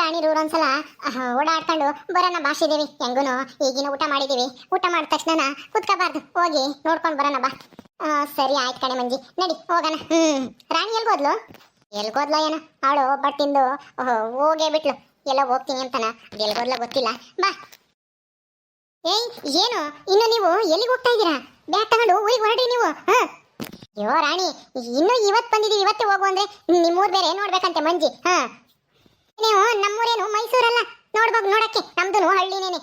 ರಾಣಿರೂರು ಒಂದ್ಸಲ ಓಡಾಡ್ಕೊಂಡು ಬರೋಣ ಭಾಷಿದೇವಿ. ಹೆಂಗುನು ಈಗಿನ ಊಟ ಮಾಡಿದೀವಿ, ಊಟ ಮಾಡಿದ ತಕ್ಷಣ ಕುತ್ಕೋಬಾರ್ದು, ಹೋಗಿ ನೋಡ್ಕೊಂಡು ಬರೋಣ ಬಾ. ಸರಿ ಆಯ್ತು ಕಣೆ ಮಂಜಿ, ನಡಿ ಹೋಗೋಣ. ರಾಣಿ ಎಲ್ಗೋದ್ಲು? ಎಲ್ಗೋದ್ಲ ಏನೋ ಅವಳು ಬಟ್ಟಿಂದು ಹೋಗೇ ಬಿಟ್ಲು. ಎಲ್ಲ ಹೋಗ್ತೀನಿ ಅಂತಾನ, ಎಲ್ಗೋದ್ಲ ಗೊತ್ತಿಲ್ಲ. ಬಾ. ಏಯ್ ಏನು ಇನ್ನು ನೀವು ಎಲ್ಲಿಗೆ ಹೋಗ್ತಾ ಇದ್ದೀರಾ? ಬ್ಯಾಗ್ ತಗೊಂಡು ಊರಿಗೆ ಹೊರಡಿ ನೀವು. ಅಯ್ಯೋ ರಾಣಿ, ಇನ್ನು ಇವತ್ತು ಬಂದಿದೀವಿ, ಇವತ್ತೇ ಹೋಗು ಅಂದ್ರೆ ನಿಮ್ಮೂರ್ ಬೇರೆ ನೋಡ್ಬೇಕಂತೆ ಮಂಜಿ. ನೀವು ನಮ್ಮೂರೇನು ಮೈಸೂರಲ್ಲ, ನೋಡಕ್ಕೆ ನಮ್ದು ಹಳ್ಳಿನೇನೆ.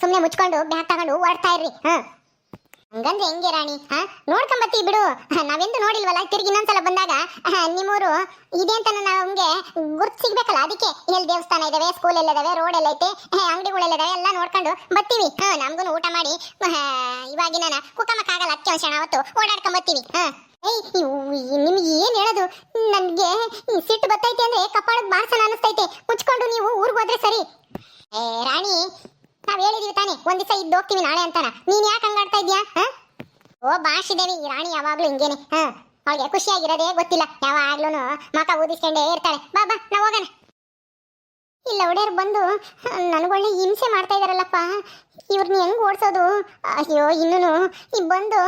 ಸುಮ್ನೆ ಮುಚ್ಕೊಂಡು ಬ್ಯಾಗ್ ತಗೊಂಡು ಓಡ್ತಾ ಇರ್ರಿ. ಹಂಗಂದ್ರೆ ಹೆಂಗೆ ರಾಣಿ? ನೋಡ್ಕೊಂಬತ್ತೀವಿ ಬಿಡು, ನಾವೆಂದು ನೋಡಿಲ್ವಲ್ಲ. ತಿರ್ಗಿ ಇನ್ನೊಂದ್ಸಲ ಬಂದಾಗ ನಿಮ್ಮೂರು ಇದೆ ಅಂತ ನಮ್ಗೆ ಗುರ್ತು ಸಿಗ್ಬೇಕಲ್ಲ, ಅದಕ್ಕೆ ಇಲ್ಲಿ ದೇವಸ್ಥಾನ ಇದಾವೆ, ಸ್ಕೂಲ್ ಎಲ್ಲ ಇದಾವೆ, ರೋಡ್ ಎಲ್ಲ ಐತೆ, ಅಂಗಡಿಗಳೆಲ್ಲ ಇದಾವೆ, ಎಲ್ಲ ನೋಡ್ಕೊಂಡು ಬರ್ತೀವಿ. ನಮ್ಗೂ ಊಟ ಮಾಡಿ ಇವಾಗಿನ ಕುಕ್ಕಮಕ್ಕಾಗಲ್ಲ, ಅತ್ಯವಶ್ಯ ಅವತ್ತು ಓಡಾಡ್ಕೊಂಬತ್ತೀವಿ. ನಿಮ್ಗೆ ಏನ್ ಹೇಳೋದು, ನನ್ಗೆ ಸಿಟ್ಟು ಬರ್ತೈತೆ ಅಂದ್ರೆ ಕಪಾಳದ ಬಾರ್ಸನ ಅನಿಸ್ತೈತೆ. ಮುಚ್ಕೊಂಡು ನೀವು ಊರಿಗೆ ಹೋದ್ರೆ ಸರಿ. ರಾಣಿ, ನಾವ್ ಹೇಳಿದೀವಿ ತಾನೆ ಒಂದ್ ದಿವಸ ಇದ್ದು ಹೋಗ್ತೀವಿ ನಾಳೆ ಅಂತಾನ, ನೀನ್ ಯಾಕೆ ಹಂಗಾಡ್ತಾ ಇದ್ಯಾ? ಓ ಭಾಷಿದೇವಿ, ರಾಣಿ ಯಾವಾಗ್ಲೂ ಹಿಂಗೇನೆ. ಅವಳಿಗೆ ಖುಷಿಯಾಗಿರೋದೇ ಗೊತ್ತಿಲ್ಲ, ಯಾವಾಗ್ಲೂ ಮಕ ಊದಿಸ್ಕೊಂಡೇ ಇರ್ತಾಳೆ. ಬಾ ಬಾ ನಾವ್ ಹೋಗೋಣ. ಇಲ್ಲ ಒಡೆಯರ್ ಬಂದು ನನಗೊಳ್ಳೆ ಹಿಂಸೆ ಮಾಡ್ತಾ ಇದಾರಲ್ಲಪ್ಪ, ಇವ್ರನ್ನ ಹೆಂಗ್ ಓಡಿಸೋದು? ಅಯ್ಯೋ, ಇನ್ನೂ ಈ ಬಂದು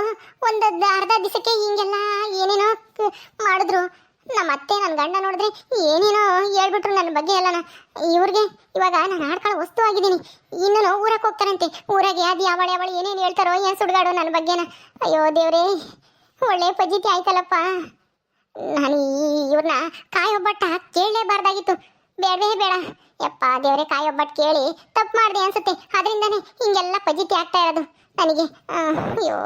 ಒಂದದ್ದು ಅರ್ಧ ದಿವಸಕ್ಕೆ ಹಿಂಗೆಲ್ಲ ಏನೇನೋ ಮಾಡಿದ್ರು. ನಮ್ಮ ಅತ್ತೆ ನನ್ನ ಗಂಡ ನೋಡಿದ್ರೆ ಏನೇನೋ ಹೇಳ್ಬಿಟ್ರು ನನ್ನ ಬಗ್ಗೆ ಎಲ್ಲನ. ಇವ್ರಿಗೆ ಇವಾಗ ನಾನು ಆಡ್ಕೊಳ್ಳೋ ವಸ್ತು ಆಗಿದ್ದೀನಿ. ಇನ್ನೂ ಊರಕ್ಕೆ ಹೋಗ್ತಾರಂತೆ, ಊರಾಗೆ ಅದು ಯಾವಳೆ ಏನೇನು ಹೇಳ್ತಾರೋ, ಏನು ಸುಡ್ಗಾಡೋ ನನ್ನ ಬಗ್ಗೆನ. ಅಯ್ಯೋ ದೇವ್ರೇ, ಒಳ್ಳೆ ಪಜಿತಿ ಆಯ್ತಲ್ಲಪ್ಪ. ನಾನು ಇವ್ರನ್ನ ಕಾಯೊಬ್ಬಟ್ಟ ಕೇಳಲೇಬಾರ್ದಾಗಿತ್ತು. ಬೇಡವೇ ಬೇಡ ಯಪ್ಪ ದೇವ್ರೆ, ಕಾಯೊಬ್ಬಟ್ಟು ಕೇಳಿ ತಪ್ಪು ಮಾಡಿದೆ ಅನ್ಸುತ್ತೆ. ಅದರಿಂದನೇ ಹಿಂಗೆಲ್ಲ ಪಜಿತಿ ಆಗ್ತಾ ಇರೋದು ನನಗೆ. ಅಯ್ಯೋ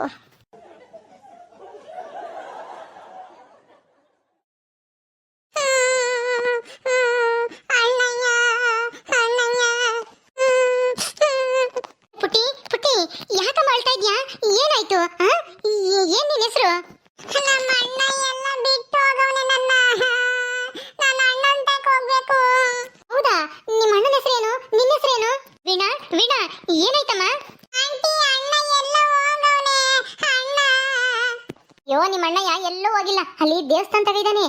ಪುಟಿ ಪುಟಿ, ಯಾಕಮ್ಮ ಅಳ್ತಾ ಇದ್ಯಾ? ಏನಾಯ್ತು? ಏನ್ ನಿನ್ ಹೆಸರು? ನಮ್ಮ ಅಣ್ಣ ಎಲ್ಲ ಬಿಟ್ಟು ಹೋಗವನೆ ನನ್ನ. ನಾನು ಅಣ್ಣನ ತಕ ಹೋಗ್ಬೇಕು. ಹೌದಾ? ನಿಮ್ಮ ಅಣ್ಣನ ಹೆಸರೇನು? ನಿನ್ನ ಹೆಸರೇನು? ವೀಣಾ. ವೀಣಾ, ಏನಾಯ್ತಮ್ಮ? ಆಂಟಿ, ಅಣ್ಣ ಎಲ್ಲ ಹೋಗವನೆ. ಅಣ್ಣ. ಅಯ್ಯೋ, ನಿಮ್ಮ ಅಣ್ಣ ಎಲ್ಲೂ ಹೋಗಿಲ್ಲ, ಅಲ್ಲಿ ದೇವಸ್ಥಾನ ತಗಿದಾನೆ.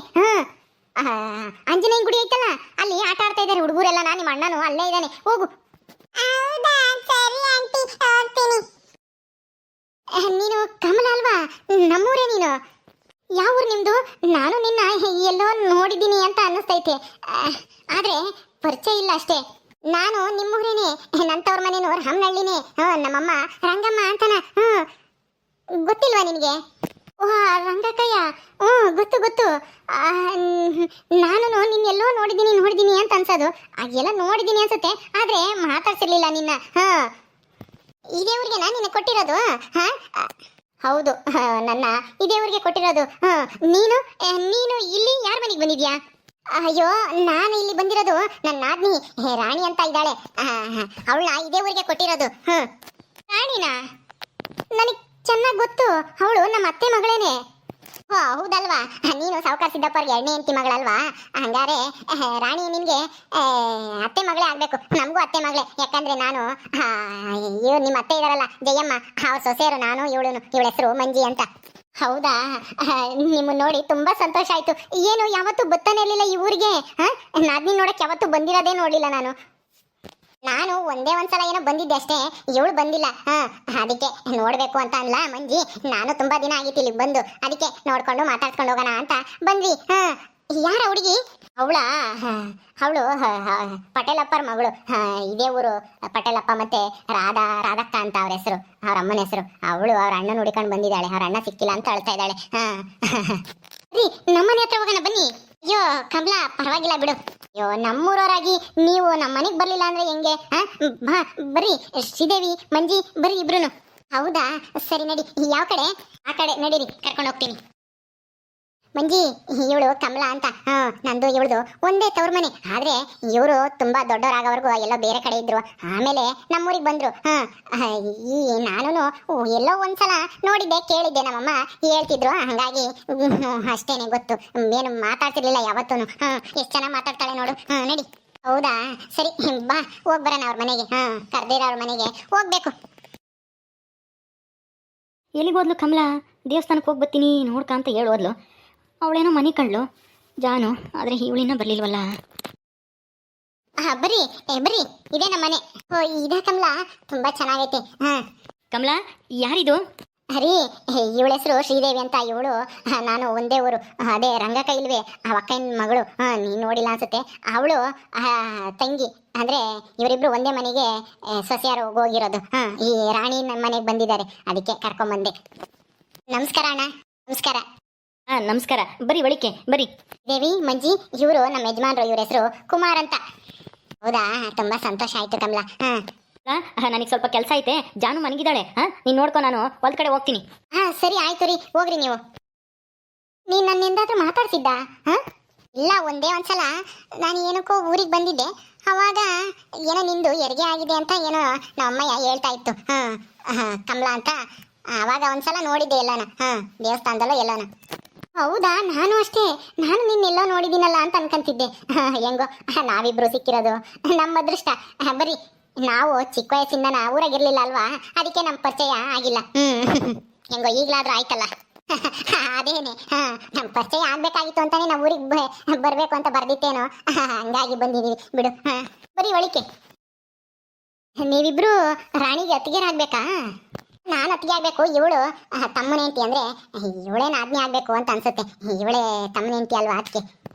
ಆಂಜನೇಯನ ಗುಡಿ ಐತಲ್ಲ, ಅಲ್ಲಿ ಆಟ ಆಡ್ತಾ ಇದ್ದಾರೆ ಹುಡುಗರೆಲ್ಲ. ನಿಮ್ಮ ಅಣ್ಣನು ಅಲ್ಲೇ ಇದ್ದಾನೆ, ಹೋಗು. ಹೌದಾ? ಸರಿ ಆಂಟಿ, ಹೋಗ್ತೀನಿ. ನೀನು ಕಮಲ ಅಲ್ವಾ? ನಮ್ಮೂರೇ ನೀನು? ಯಾವ ಊರು ನಿಮ್ದು? ನಾನು ನಿನ್ನ ಎಲ್ಲೋ ನೋಡಿದ್ದೀನಿ ಅಂತ ಅನ್ನಿಸ್ತೈತೆ, ಆದ್ರೆ ಪರಿಚಯ ಇಲ್ಲ ಅಷ್ಟೇ. ನಾನು ನಿಮ್ಮೂರೇನೆ, ನಂತವ್ರ ಮನೇನು ರಾಮನಹಳ್ಳಿನೇ. ನಮ್ಮಮ್ಮ ರಂಗಮ್ಮ ಅಂತನ. ಗೊತ್ತಿಲ್ವಾ ನಿನಗೆ? ಓ ರಂಗಕ್ಕಯ್ಯ, ಗೊತ್ತು ಗೊತ್ತು. ನಾನು ನಿನ್ನೆಲ್ಲೋ ನೋಡಿದ್ದೀನಿ ಅಂತ ಅನ್ಸೋದು. ಎಲ್ಲ ನೋಡಿದ್ದೀನಿ ಅನ್ಸುತ್ತೆ, ಆದ್ರೆ ಮಾತಾಡ್ಸಿರ್ಲಿಲ್ಲ ನಿನ್ನ. ಇದೇ ಊರಿಗೆ ನಿನ್ನ ಕೊಟ್ಟಿರೋದು? ಹೌದು, ನನ್ನ ಇದೇ ಊರಿಗೆ ಕೊಟ್ಟಿರೋದು. ನೀನು ಇಲ್ಲಿ ಯಾರ ಮನೆಗೆ ಬಂದಿದ್ಯಾ? ಅಯ್ಯೋ, ನಾನು ಇಲ್ಲಿ ಬಂದಿರೋದು ನನ್ನ ನಾದ್ನಿ ರಾಣಿ ಅಂತ ಇದ್ದಾಳೆ, ಅವಳ ಇದೇ ಊರಿಗೆ ಕೊಟ್ಟಿರೋದು. ರಾಣಿನಾ? ನನಗೆ ಚೆನ್ನಾಗಿ ಗೊತ್ತು, ಅವಳು ನಮ್ಮ ಅತ್ತೆ ಮಗಳೇನೆ. ಹೌದಲ್ವಾ? ನೀನು ಸಾವುಕಾರ ಸಿದ್ದಪ್ಪರ್ಗೆ ಎರಡನೇ ಹೆಂಡತಿ ಮಗಳಲ್ವಾ? ಹಂಗಾರೆ ರಾಣಿ ನಿನ್ಗೆ ಅತ್ತೆ ಮಗಳೇ ಆಗ್ಬೇಕು. ನಮಗೂ ಅತ್ತೆ ಮಗಳೇ, ಯಾಕಂದ್ರೆ ನಾನು ಇವ್ರು ನಿಮ್ಮ ಅತ್ತೆ ಇದಾರಲ್ಲ ಜಯಮ್ಮ, ಅವ್ರ ಸೊಸೆಯರು ನಾನು, ಇವಳ ಹೆಸರು ಮಂಜಿ ಅಂತ. ಹೌದಾ? ನಿಮ್ಮನ್ನ ನೋಡಿ ತುಂಬಾ ಸಂತೋಷ ಆಯ್ತು. ಏನು ಯಾವತ್ತೂ ಬರ್ತಾನೆ ಇರ್ಲಿಲ್ಲ ಈ ಊರಿಗೆ? ನಾದ್ನಿ ನೋಡಕ್ ಯಾವತ್ತೂ ಬಂದಿರೋದೇ ನೋಡ್ಲಿಲ್ಲ ನಾನು ಒಂದೇ ಒಂದ್ಸಲ ಏನೋ ಬಂದಿದ್ದೆ ಅಷ್ಟೇ, ಇವಳು ಬಂದಿಲ್ಲ. ಅದಕ್ಕೆ ನೋಡ್ಬೇಕು ಅಂತ ಅನ್ಲ ಮಂಜಿ. ನಾನು ತುಂಬಾ ದಿನ ಆಗಿತ್ತು ಇಲ್ಲಿಗೆ ಬಂದು, ಅದಕ್ಕೆ ನೋಡ್ಕೊಂಡು ಮಾತಾಡ್ಕೊಂಡು ಹೋಗೋಣ ಅಂತ ಬಂದ್ವಿ. ಯಾರ ಹುಡುಗಿ? ಅವಳು ಪಟೇಲಪ್ಪರ ಮಗಳು. ಇದೇ ಊರು ಪಟೇಲಪ್ಪ ಮತ್ತೆ ರಾಧಕ್ಕ ಅಂತ ಅವ್ರ ಹೆಸರು, ಅವ್ರ ಅಮ್ಮನ ಹೆಸರು. ಅವಳು ಅವ್ರ ಅಣ್ಣನ ಹುಡುಕೊಂಡು ಬಂದಿದ್ದಾಳೆ, ಅವ್ರ ಅಣ್ಣ ಸಿಕ್ಕಿಲ್ಲ ಅಂತ ಅಳ್ತಾ ಇದ್ದಾಳೆ. ನಮ್ಮನೆ ಹತ್ರ ಹೋಗೋಣ ಬನ್ನಿ. ಅಯ್ಯೋ ಕಮಲಾ, ಪರವಾಗಿಲ್ಲ ಬಿಡು. ಅಯ್ಯೋ, ನಮ್ಮೂರವರಾಗಿ ನೀವು ನಮ್ಮ ಮನೆಗೆ ಬರ್ಲಿಲ್ಲ ಅಂದ್ರೆ ಹೆಂಗೆ? ಬರ್ರಿ ಶ್ರೀದೇವಿ, ಮಂಜಿ, ಬರ್ರಿ ಇಬ್ರು. ಹೌದಾ? ಸರಿ ನಡಿ. ಯಾವ ಕಡೆ? ಆ ಕಡೆ ನಡೀರಿ, ಕರ್ಕೊಂಡು ಹೋಗ್ತೀನಿ. ಮಂಜಿ, ಇವಳು ಕಮಲಾ ಅಂತ. ನಂದು ಇವಳ್ದು ಒಂದೇ ತವ್ರ ಮನೆ, ಆದ್ರೆ ಇವರು ತುಂಬಾ ದೊಡ್ಡವರಾಗವರೆಗೂ ಎಲ್ಲೋ ಬೇರೆ ಕಡೆ ಇದ್ರು. ಆಮೇಲೆ ನಮ್ಮೂರಿಗೆ ಬಂದ್ರು. ನಾನು ಎಲ್ಲೋ ಒಂದ್ಸಲ ನೋಡಿದ್ದೆ, ಕೇಳಿದ್ದೆ, ನಮ್ಮಮ್ಮ ಹೇಳ್ತಿದ್ರು, ಹಂಗಾಗಿ ಅಷ್ಟೇನೆ ಗೊತ್ತು. ಏನು ಮಾತಾಡ್ತಿರ್ಲಿಲ್ಲ ಯಾವತ್ತೂ. ಎಷ್ಟು ಚೆನ್ನಾಗಿ ಮಾತಾಡ್ತಾಳೆ ನೋಡು. ನಡಿ. ಹೌದಾ? ಸರಿ ಬಾ, ಹೋಗ್ಬರೋಣ ಅವ್ರ ಮನೆಗೆ. ಕರ್ದಿರ ಅವ್ರ ಮನೆಗೆ ಹೋಗ್ಬೇಕು. ಎಲ್ಲಿಗೋದ್ಲು ಕಮಲಾ? ದೇವಸ್ಥಾನಕ್ಕೆ ಹೋಗಿ ಬರ್ತೀನಿ ನೋಡ್ಕ ಅಂತ ಹೇಳೋದ್ಲು. ಅವಳೇನೋ ಮನೆ ಕಂಡ್ಲು ಜಾನು, ಆದರೆ ಇವಳಿನ ಬರಲಿಲ್ವಲ್ಲ. ಬರ್ರಿ ಬರ್ರಿ, ಇದೇ ನಮ್ಮ ಮನೆ. ಓ ಇದಾ ಕಮಲಾ, ತುಂಬಾ ಚೆನ್ನಾಗೈತೆ. ಹಾ ಕಮಲಾ, ಯಾರಿದು? ಹರಿ, ಇವಳ ಹೆಸರು ಶ್ರೀದೇವಿ ಅಂತ. ಇವಳು ನಾನು ಒಂದೇ ಊರು, ಅದೇ ರಂಗಕ್ಕ ಇಲ್ವೇ ಆ ಅಕ್ಕನ ಮಗಳು. ನೀನು ನೋಡಿಲ್ಲ ಅನ್ಸುತ್ತೆ. ಅವಳು ತಂಗಿ, ಅಂದ್ರೆ ಇವರಿಬ್ರು ಒಂದೇ ಮನೆಗೆ ಸೊಸೆಯಾರು ಹೋಗಿರೋದು. ಈ ರಾಣಿ ನಮ್ಮ ಮನೆಗೆ ಬಂದಿದ್ದಾರೆ, ಅದಕ್ಕೆ ಕರ್ಕೊಂಬಂದೆ. ನಮಸ್ಕಾರ ಅಣ್ಣ. ನಮಸ್ಕಾರ. ನಮಸ್ಕಾರ. ಬರೀ ಒಳಿಕೆ ಬರ್ರಿ. ದೇವಿ, ಮಂಜಿ, ಇವರು ನಮ್ಮ ಯಜಮಾನ್ರು. ಇವ್ರ ಹೆಸರು ಕುಮಾರ್ ಅಂತ. ಹೌದಾ, ತುಂಬಾ ಸಂತೋಷ ಆಯ್ತು ಕಮಲಾ. ನನಗೆ ಸ್ವಲ್ಪ ಕೆಲಸ ಐತೆ, ಜಾನು ಮನಗಿದ್ದಾಳೆ. ನೀನು ನೋಡ್ಕೊ, ನಾನು ಹೊಲ್ ಕಡೆ ಹೋಗ್ತೀನಿ. ಸರಿ ಆಯ್ತು ರೀ, ಹೋಗ್ರಿ ನೀವು. ನೀನ್ ನನ್ನಿಂದಾದ್ರೂ ಮಾತಾಡ್ಸಿದ್ದ? ಇಲ್ಲ, ಒಂದೇ ಒಂದ್ಸಲ ನಾನು ಏನಕ್ಕೋ ಊರಿಗೆ ಬಂದಿದ್ದೆ. ಅವಾಗ ಏನೋ ನಿಂದು ಹೆರಿಗೆ ಆಗಿದೆ ಅಂತ ಏನೋ ನಮ್ಮಯ್ಯ ಹೇಳ್ತಾ ಇತ್ತು. ಕಮಲಾ ಅಂತ. ಅವಾಗ ಒಂದ್ಸಲ ನೋಡಿದ್ದೆ ಎಲ್ಲಾನ, ದೇವಸ್ಥಾನದಲ್ಲೋ ಎಲ್ಲಾನ. ಹೌದಾ, ನಾನು ಅಷ್ಟೇ. ನಾನು ನಿನ್ನೆಲ್ಲೋ ನೋಡಿದ್ದೀನಲ್ಲ ಅಂತ ಅನ್ಕೊಂತಿದ್ದೆ. ಹೆಂಗೋ ನಾವಿಬ್ರು ಸಿಕ್ಕಿರೋದು ನಮ್ಮ ಅದೃಷ್ಟ. ಬರೀ, ನಾವು ಚಿಕ್ಕ ವಯಸ್ಸಿಂದ ಊರಾಗಿರ್ಲಿಲ್ಲ ಅಲ್ವಾ, ಅದಕ್ಕೆ ನಮ್ಮ ಪರಿಚಯ ಆಗಿಲ್ಲ. ಹೆಂಗೋ ಈಗ್ಲಾದ್ರೂ ಆಯ್ತಲ್ಲ. ಅದೇನೆ, ನಮ್ಮ ಪರಿಚಯ ಆಗ್ಬೇಕಾಗಿತ್ತು ಅಂತಾನೆ ನಾವು ಊರಿಗೆ ಬರ್ಬೇಕು ಅಂತ ಬರ್ದಿತ್ತೇನೋ, ಹಂಗಾಗಿ ಬಂದಿದೀವಿ ಬಿಡು. ಬರೀ ಒಳಿಕೆ. ನೀವಿಬ್ರು ರಾಣಿಗೆ ಅತ್ತಿಗೆರಾಗ್ಬೇಕಾ? ನಾನು ಅತ್ತಿಗೆ ಆಗ್ಬೇಕು, ಇವಳು ತಮ್ಮನ ಹೆಂಡತಿ. ಅಂದ್ರೆ ಇವಳೇನ ಆಜ್ಞೆ ಆಗ್ಬೇಕು ಅಂತ ಅನ್ಸುತ್ತೆ. ಇವಳೇ ತಮ್ಮನ ಹೆಂಡತಿ ಅಲ್ವಾ, ಅದಕ್ಕೆ.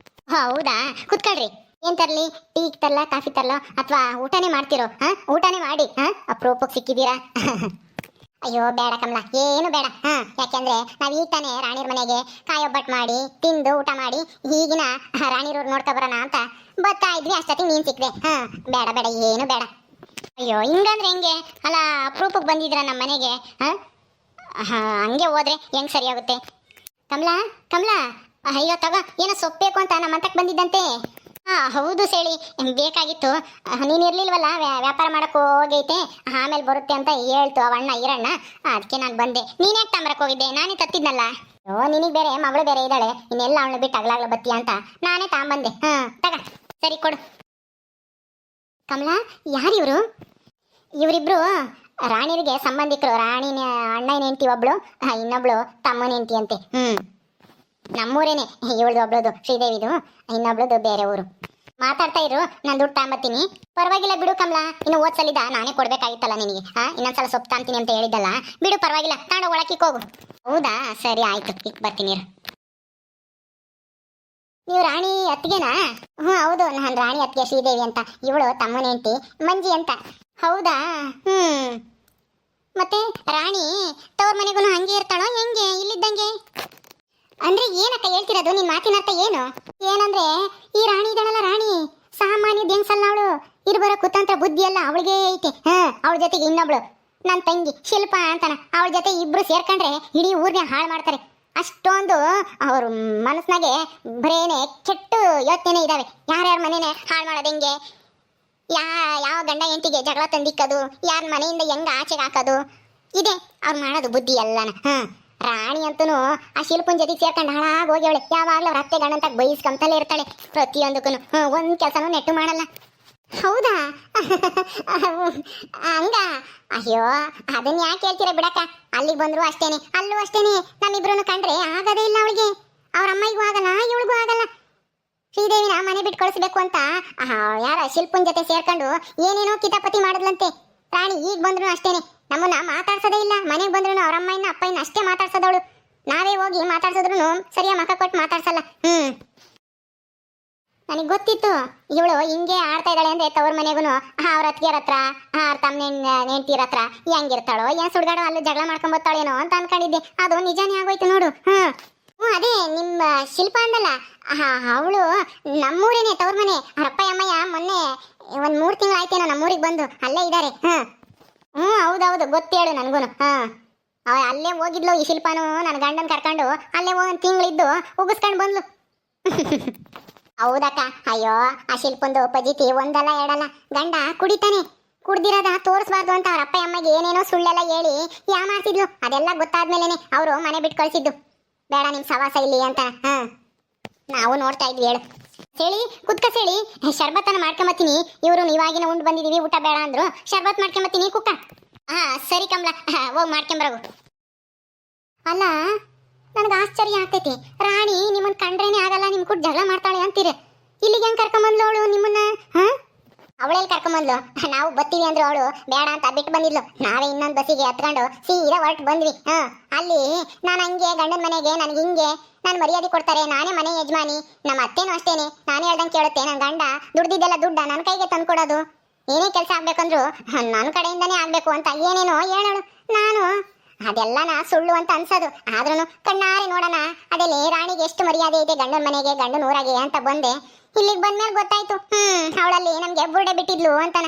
ಹೌದಾ, ಕುತ್ಕೊಳ್ರಿ. ಏನ್ ತರ್ಲಿ? ಟೀ ತರ್ಲ, ಕಾಫಿ ತರ್ಲೋ, ಅಥವಾ ಊಟನೇ ಮಾಡ್ತಿರೋ? ಊಟನೇ ಮಾಡಿ. ಅಪ್ರೂಪಕ್ಕೆ ಸಿಕ್ಕಿದ್ದೀರಾ. ಅಯ್ಯೋ ಬೇಡ ಕಮಲಾ, ಏನು ಬೇಡ. ಯಾಕೆಂದ್ರೆ ನಾವ್ ಈಗ ತಾನೇ ರಾಣಿರ್ ಮನೆಗೆ ಕಾಯೊಬ್ಬಟ್ಟು ಮಾಡಿ ತಿಂದು ಊಟ ಮಾಡಿ ಈಗಿನ ರಾಣಿರವ್ರು ನೋಡ್ಕೊ ಬರೋಣ ಅಂತ ಬರ್ತಾ ಇದ್ವಿ. ಅಷ್ಟೊತ್ತಿಗೆ ನೀನ್ ಸಿಕ್ದೆ. ಬೇಡ ಬೇಡ, ಏನು ಬೇಡ. ಅಯ್ಯೋ, ಹಿಂಗಂದ್ರೆ ಹೆಂಗೆ? ಅಲ್ಲ, ಅಪ್ರೂಪಕ್ಕೆ ಬಂದಿದ್ರ ನಮ್ಮ ಮನೆಗೆ. ಹಂಗೆ ಹೋದ್ರೆ ಹೆಂಗ್ ಸರಿಯಾಗುತ್ತೆ? ಕಮಲಾ, ಕಮಲಾ, ಅಯ್ಯೋ ತಗೋ, ಏನೋ ಸೊಪ್ಪಬೇಕು ಅಂತ ನಮ್ಮ ಅಂತಕ್ಕೆ ಬಂದಿದ್ದಂತೆ. ಹೌದು ಸೇಳಿ, ಬೇಕಾಗಿತ್ತು. ನೀನು ಇರ್ಲಿಲ್ವಲ್ಲ, ವ್ಯಾಪಾರ ಮಾಡಕ್ಕೆ ಹೋಗೈತೆ, ಆಮೇಲೆ ಬರುತ್ತೆ ಅಂತ ಹೇಳ್ತು ಅವಣ್ಣ ಈರಣ್ಣ. ಅದಕ್ಕೆ ನಾನು ಬಂದೆ. ನೀನ್ ಯಾಕೆ ತಾಂಬರಕ್ಕೆ ಹೋಗಿದ್ದೆ? ನಾನೇ ತತ್ತಿದ್ನಲ್ಲ. ಓ, ನಿನಗೆ ಬೇರೆ ಮಗಳು ಬೇರೆ ಇದ್ದಾಳೆ, ಇನ್ನೆಲ್ಲ ಅವಳು ಬಿಟ್ಟು ಅಗ್ಲಾಗ್ಲ ಬತ್ತೀಯ ಅಂತ ನಾನೇ ತಾಂಬಂದೆ. ತಗ, ಸರಿ ಕೊಡು. ಕಮಲಾ, ಯಾರಿವರು? ಇವರಿಬ್ರು ರಾಣಿರಿಗೆ ಸಂಬಂಧಿಕರು. ರಾಣಿನ ಅಣ್ಣನ ಹೆಂಡತಿ ಒಬ್ಳು, ಇನ್ನೊಬ್ಳು ತಮ್ಮನ ಹೆಂಡತಿ ಅಂತೆ. ನಮ್ಮೂರೇನೆ ಇವಳ್ದು ಒಬ್ಳದು ಶ್ರೀದೇವಿದು, ಇನ್ನೊಬ್ಳದು ಬೇರೆ ಊರು. ಮಾತಾಡ್ತಾ ಇರು, ನಾನು ದುಡ್ಡು ತಗೊಂಬತ್ತೀನಿ. ಪರವಾಗಿಲ್ಲ ಬಿಡು ಕಮಲಾ, ಇನ್ನು ಓದ್ಸಲಿದ ನಾನೇ ಕೊಡ್ಬೇಕಾಗಿತ್ತಲ್ಲ ನಿನಗೆ. ಇನ್ನೊಂದ್ಸಲ ಸೊಪ್ಪು ತಾಂತೀನಿ ಅಂತ ಹೇಳಿದ್ದಲ್ಲ, ಬಿಡು ಪರವಾಗಿಲ್ಲ, ತಾಂಡ ಒಳಕಿಕ್ ಹೋಗು. ಹೌದಾ, ಸರಿ ಆಯ್ತು, ಇಕ್ ಬರ್ತೀನಿ. ನೀವು ರಾಣಿ ಅತ್ತಿಗೆನಾ? ಹೌದು, ನಾನು ರಾಣಿ ಅತ್ತಿಗೆ ಶ್ರೀದೇವಿ ಅಂತ. ಇವಳು ತಮ್ಮನ ಹೆಂಡತಿ ಮಂಜಿ ಅಂತ. ಹೌದಾ? ಮತ್ತೆ ರಾಣಿ ತವ್ರ ಮನೆಗೂ ಹಂಗೆ ಇರ್ತಾಳೋ ಹೆಂಗೆ ಇಲ್ಲಿದ್ದಂಗೆ? ಅಂದ್ರೆ ಏನಕ್ಕ ಹೇಳ್ತಿರೋದು? ನಿನ್ ಮಾತಿನ ಅರ್ಥ ಏನು? ಏನಂದ್ರೆ ಈ ರಾಣಿ ಇದ್ದಾಳಲ್ಲ, ರಾಣಿ ಸಾಮಾನ್ಯ ದೇಂಗ್ಸಲ್ಲ ಅವಳು. ಇರ್ಬರೋ ಕುತಂತ್ರ ಬುದ್ಧಿ ಎಲ್ಲ ಅವಳಿಗೆ ಐತೆ. ಅವಳ ಜೊತೆಗೆ ಇನ್ನೊಬ್ಳು ನನ್ನ ತಂಗಿ ಶಿಲ್ಪ ಅಂತಾನ, ಅವಳ ಜೊತೆ ಇಬ್ರು ಸೇರ್ಕೊಂಡ್ರೆ ಇಡೀ ಊರ್ನೇ ಹಾಳು ಮಾಡ್ತಾರೆ. ಅಷ್ಟೊಂದು ಅವ್ರ ಮನಸ್ಸಿನಾಗೆ ಬರೇನೆ ಕೆಟ್ಟು ಯೋಚನೆ ಇದಾವೆ. ಯಾರ್ಯಾರ ಮನೇನೆ ಹಾಳು ಮಾಡೋದು ಹೆಂಗೆ, ಯಾವ ಗಂಡ ಹೆಂಡತಿಗೆ ಜಗಳ ತಂದಿಕ್ಕದು, ಯಾರ ಮನೆಯಿಂದ ಹೆಂಗ ಆಚೆಗೆ ಹಾಕೋದು, ಇದೆ ಅವ್ರು ಮಾಡೋದು ಬುದ್ಧಿ ಎಲ್ಲನ. ರಾಣಿ ಅಂತೂ ಆ ಶಿಲ್ಪನ್ ಜೊತೆಗೆ ಸೇರ್ಕೊಂಡು ಹಾಳಾಗಿ ಹೋಗ್ಯವಳೆ. ಯಾವಾಗಲೂ ಅವ್ರ ಅತ್ತೆ ಗಂಡಂತ ಬೈಸ್ಕೊಂತಲೇ ಇರ್ತಾಳೆ ಪ್ರತಿಯೊಂದಕ್ಕೂ. ಒಂದ್ ಕೆಲಸನೂ ನೆಟ್ಟು ಮಾಡಲ್ಲ. ಹೌದಾ? ಹಂಗ? ಅಯ್ಯೋ, ಅದನ್ನ ಯಾಕೆ ಹೇಳ್ತೀರಾ ಬಿಡಕ್ಕ. ಅಲ್ಲಿಗೆ ಬಂದ್ರು ಅಷ್ಟೇನೆ, ಅಲ್ಲೂ ಅಷ್ಟೇನೆ. ನಮ್ಮಿಬ್ರು ಕಂಡ್ರೆ ಆಗದೇ ಇಲ್ಲ ಅವಳಿಗೆ. ಅವ್ರ ಅಮ್ಮಗೂ ಆಗಲ್ಲ, ಇವಳಿಗೂ ಆಗಲ್ಲ. ಶ್ರೀದೇವಿನ ಮನೆ ಬಿಟ್ಟು ಕಳಿಸ್ಬೇಕು ಅಂತ ಯಾರ ಶಿಲ್ಪನ್ ಜೊತೆ ಸೇರ್ಕೊಂಡು ಏನೇನೋ ಕಿತಾಪತಿ ಮಾಡಿದ್ಲಂತೆ ರಾಣಿ. ಈಗ ಬಂದ್ರು ಅಷ್ಟೇನೆ, ನಮ್ಮನ್ನ ಮಾತಾಡ್ಸೋದೇ ಇಲ್ಲ. ಮನೆಗೆ ಬಂದ್ರು ಅವ್ರ ಅಮ್ಮನ ಅಪ್ಪಯ್ಯನ ಅಷ್ಟೇ ಮಾತಾಡ್ಸೋದವಳು. ನಾವೇ ಹೋಗಿ ಮಾತಾಡ್ಸಿದ್ರು ಸರಿಯಾಗಿ ಮಕ್ಕ ಕೊಟ್ಟು ಮಾತಾಡ್ಸಲ್ಲ. ನನಗೆ ಗೊತ್ತಿತ್ತು ಇವಳು ಹಿಂಗೆ ಆಡ್ತಾ ಇದ್ದಾಳೆ ಅಂದ್ರೆ ತವ್ರ ಮನೆಗೂ ಅವ್ರ ಅತ್ತಿಗೆರ ಹತ್ರ, ಅವ್ರ ತಮ್ಮ ನೆಂಟಿರ ಹತ್ರ ಹೆಂಗಿರ್ತಾಳೋ, ಏನ್ ಸುಡ್ಗಾಡೋ ಅಲ್ಲಿ ಜಗಳ ಮಾಡ್ಕೊಂಡ್ ಬರ್ತಾಳೇನೋ ಅಂತ ಅನ್ಕೊಂಡಿದ್ದೆ. ಅದು ನಿಜಾನೇ ಆಗೋಯ್ತು ನೋಡು. ಅದೇ ನಿಮ್ಮ ಶಿಲ್ಪ ಅಂದಲ್ಲ, ಅವಳು ನಮ್ಮೂರೇನೆ ತವ್ರ ಮನೆ. ಅವ್ರ ಅಪ್ಪ ಅಮ್ಮಯ್ಯ ಮೊನ್ನೆ ಒಂದ್ 3 ತಿಂಗಳು ಆಯ್ತೇನೋ ನಮ್ಮೂರಿಗೆ ಬಂದು ಅಲ್ಲೇ ಇದ್ದಾರೆ. ಹೌದೌದು, ಗೊತ್ತೇಳು ನನ್ಗೂನು. ಅಲ್ಲೇ ಹೋಗಿದ್ಲು ಈ ಶಿಲ್ಪನು ನನ್ನ ಗಂಡನ್ ಕರ್ಕೊಂಡು. ಅಲ್ಲೇ 1 ತಿಂಗಳಿದ್ದು ಉಗಿಸ್ಕೊಂಡು ಬಂದ್ಲು. ಹೌದಕ್ಕ. ಅಯ್ಯೋ, ಆ ಶಿಲ್ಪಂದು ಪಜಿತಿ ಒಂದಲ್ಲ ಎರಡಲ್ಲ. ಗಂಡ ಕುಡಿತಾನೆ, ಕುಡ್ದಿರೋದ ತೋರಿಸ್ಬಾರ್ದು ಅಂತ ಅವ್ರ ಅಪ್ಪ ಅಮ್ಮಗೆ ಏನೇನೋ ಸುಳ್ಳೆಲ್ಲ ಹೇಳಿ ಯಾ ಮಾಡ್ತಿದ್ಲು. ಅದೆಲ್ಲ ಗೊತ್ತಾದ್ಮೇಲೆನೆ ಅವರು ಮನೆ ಬಿಟ್ಟು ಕಳಿಸಿದ್ದು. ಬೇಡ ನಿಮ್ ಸವಾಸ ಇಲ್ಲಿ ಅಂತ. ನಾವು ನೋಡ್ತಾ ಇದ್ವಿ. ಹೇಳು ಸೇಳಿ, ಕುತ್ಕ ಸೇಳಿ, ಶರ್ಬತ್ತನ್ನ ಮಾಡ್ಕೊಂಬತ್ತೀನಿ. ಇವರು ಇವಾಗಿನ ಉಂಡು ಬಂದಿದೀವಿ, ಊಟ ಬೇಡ ಅಂದ್ರು. ಶರ್ಬತ್ ಮಾಡ್ಕೊಂಬತ್ತೀನಿ, ಕುಕ್ಕ. ಸರಿ ಕಮಲ, ಹೋಗಿ ಮಾಡ್ಕೊಂಬರಗು. ಅಲ್ಲ, ನನಗೆ ಆಶ್ಚರ್ಯ ಆಗ್ತೈತಿ. ರಾಣಿ ನಿಮ್ಮನ್ನ ಕಂಡ್ರೇನೆ ಆಗಲ್ಲ, ನಿಮ್ ಕೂಡ ಜಗಳ ಮಾಡ್ತಾಳೆ ಅಂತೀರ. ಇಲ್ಲಿಗೆ ಹೆಂಗ್ ಕರ್ಕೊಂಬಂದ್ಲು ಅವಳು ನಿಮ್ಮನ್ನ? ಅವಳೆಲ್ಲಿ ಕರ್ಕೊಂಬಂದ್ಲು ನಾವು ಬರ್ತೀವಿ ಅಂದ್ರು ಅವಳು ಬೇಡ ಅಂತ ಬಿಟ್ಟು ಬಂದಿದ್ಲು ನಾವೇ ಇನ್ನೊಂದು ಬಸ್ಸಿಗೆ ಹತ್ಕೊಂಡು ಸೀದಾ ಹೊರಟು ಬಂದ್ವಿ ಅಲ್ಲಿ ನಾನು ಹಂಗೆ ಗಂಡನ ಮನೆಗೆ ನನಗೆ ಹಿಂಗೆ ನಾನು ಮರ್ಯಾದೆ ಕೊಡ್ತಾರೆ ನಾನೇ ಮನೆ ಯಜಮಾನಿ ನಮ್ಮ ಅತ್ತೇನೂ ಅಷ್ಟೇನೆ ನಾನು ಹೇಳ್ದಂಗೆ ಕೇಳುತ್ತೆ ನನ್ನ ಗಂಡ ದುಡ್ದಿದ್ದೆಲ್ಲ ದುಡ್ಡ ನನ್ನ ಕೈಗೆ ತಂದ್ಕೊಡೋದು ಏನೇ ಕೆಲಸ ಆಗ್ಬೇಕಂದ್ರು ನನ್ನ ಕಡೆಯಿಂದನೇ ಆಗ್ಬೇಕು ಅಂತ ಏನೇನೋ ಹೇಳೋಳು ನಾನು ಅದೆಲ್ಲನ ಸುಳ್ಳು ಅಂತ ಅನ್ಸೋದು ಆದ್ರೂ ಕಣ್ಣಾರೆ ನೋಡೋಣ ಅದೇಲೆ ರಾಣಿಗೆ ಎಷ್ಟು ಮರ್ಯಾದೆ ಇದೆ ಗಂಡನ ಮನೆಗೆ ಗಂಡನ ಊರಾಗೆ ಅಂತ ಬಂದೆ ಇಲ್ಲಿಗೆ ಬಂದ್ಮೇಲೆ ಗೊತ್ತಾಯ್ತು ಅವಳಲ್ಲಿ ನಮ್ಗೆ ಬುರ್ಡೆ ಬಿಟ್ಟಿದ್ಲು ಅಂತಾನ